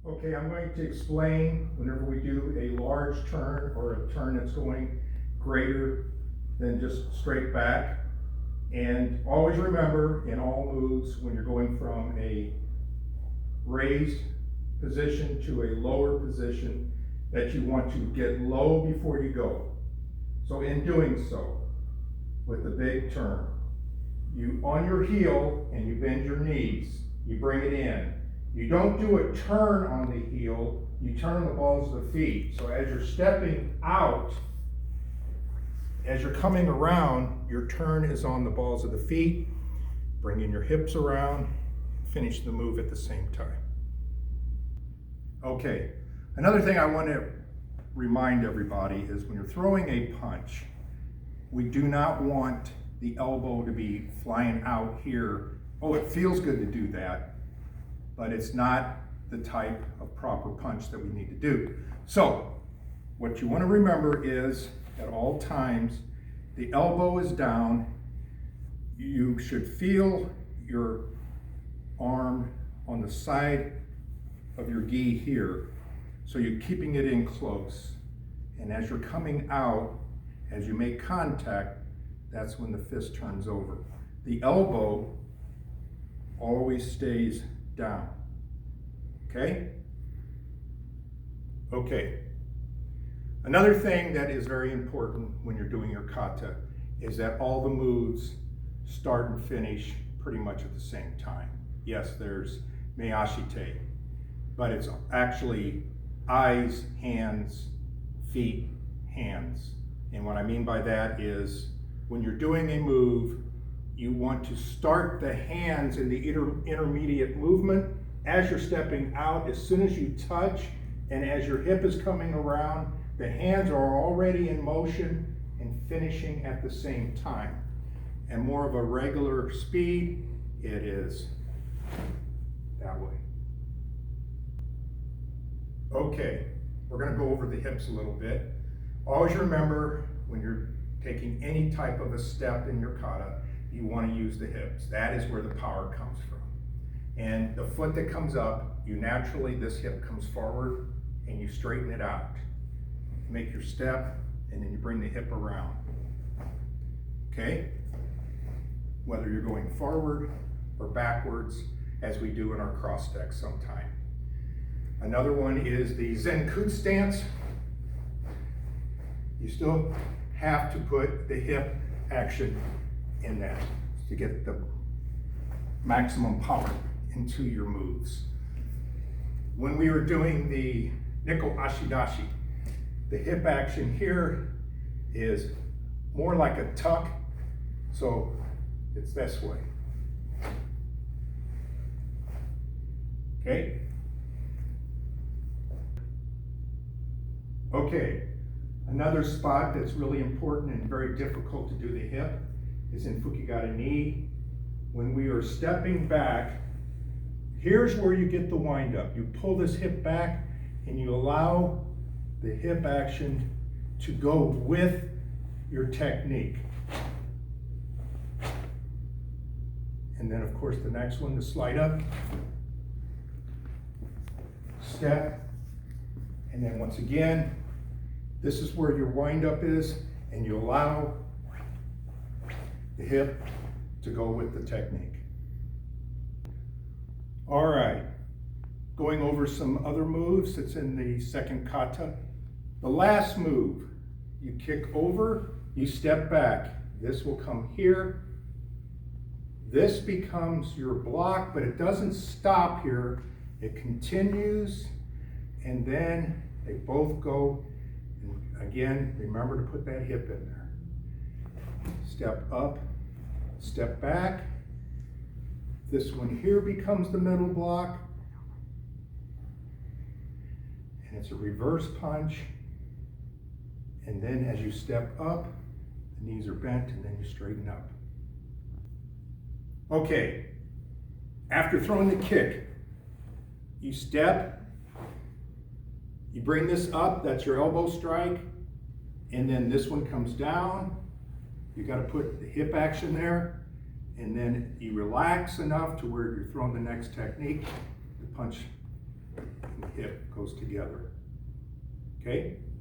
Okay, I'm going to explain whenever we do a large turn or a turn that's going greater than just straight back. And always remember in all moves, when you're going from a raised position to a lower position, that you want to get low before you go. So in doing so, with the big turn, you on your heel and you bend your knees, you bring it in. You don't do a turn on the heel, you turn the balls of the feet. So as you're stepping out, as you're coming around, your turn is on the balls of the feet, bringing your hips around, finish the move at the same time. Okay, another thing I want to remind everybody is when you're throwing a punch, we do not want the elbow to be flying out here. Oh, it feels good to do that, but it's not the type of proper punch that we need to do. So, what you want to remember is, at all times, the elbow is down. You should feel your arm on the side of your gi here, so you're keeping it in close. And as you're coming out, as you make contact, that's when the fist turns over. The elbow always stays down. Okay? Okay. Another thing that is very important when you're doing your kata is that all the moves start and finish pretty much at the same time. Yes, there's miyashite, but it's actually eyes, hands, feet, hands. And what I mean by that is when you're doing a move, you want to start the hands in the intermediate movement as you're stepping out. As soon as you touch and as your hip is coming around, the hands are already in motion and finishing at the same time. And more of a regular speed, it is that way. Okay, we're going to go over the hips a little bit. Always remember when you're taking any type of a step in your kata, you want to use the hips. That is where the power comes from. And the foot that comes up, you naturally, this hip comes forward and you straighten it out. Make your step and then you bring the hip around. Okay? Whether you're going forward or backwards, as we do in our cross deck sometime. Another one is the Zenku stance. You still have to put the hip action in that to get the maximum power into your moves. When we were doing the Nikko Ashidashi, the hip action here is more like a tuck, so it's this way. Okay? Okay, another spot that's really important and very difficult to do the hip is in Fukigata Ni. When we are stepping back, here's where you get the wind up. You pull this hip back and you allow the hip action to go with your technique. And then of course the next one, the slide up, step, and then once again, this is where your wind up is, and you allow the hip to go with the technique. All right, going over some other moves that's in the second kata. The last move, you kick over, you step back. This will come here. This becomes your block, but it doesn't stop here. It continues, and then they both go. And again, remember to put that hip in there. Step up, step back. This one here becomes the middle block. And it's a reverse punch. And then as you step up, the knees are bent and then you straighten up. Okay, after throwing the kick, you step, you bring this up, that's your elbow strike, and then this one comes down. You got to put the hip action there, and then you relax enough to where you're throwing the next technique, the punch hip goes together. Okay?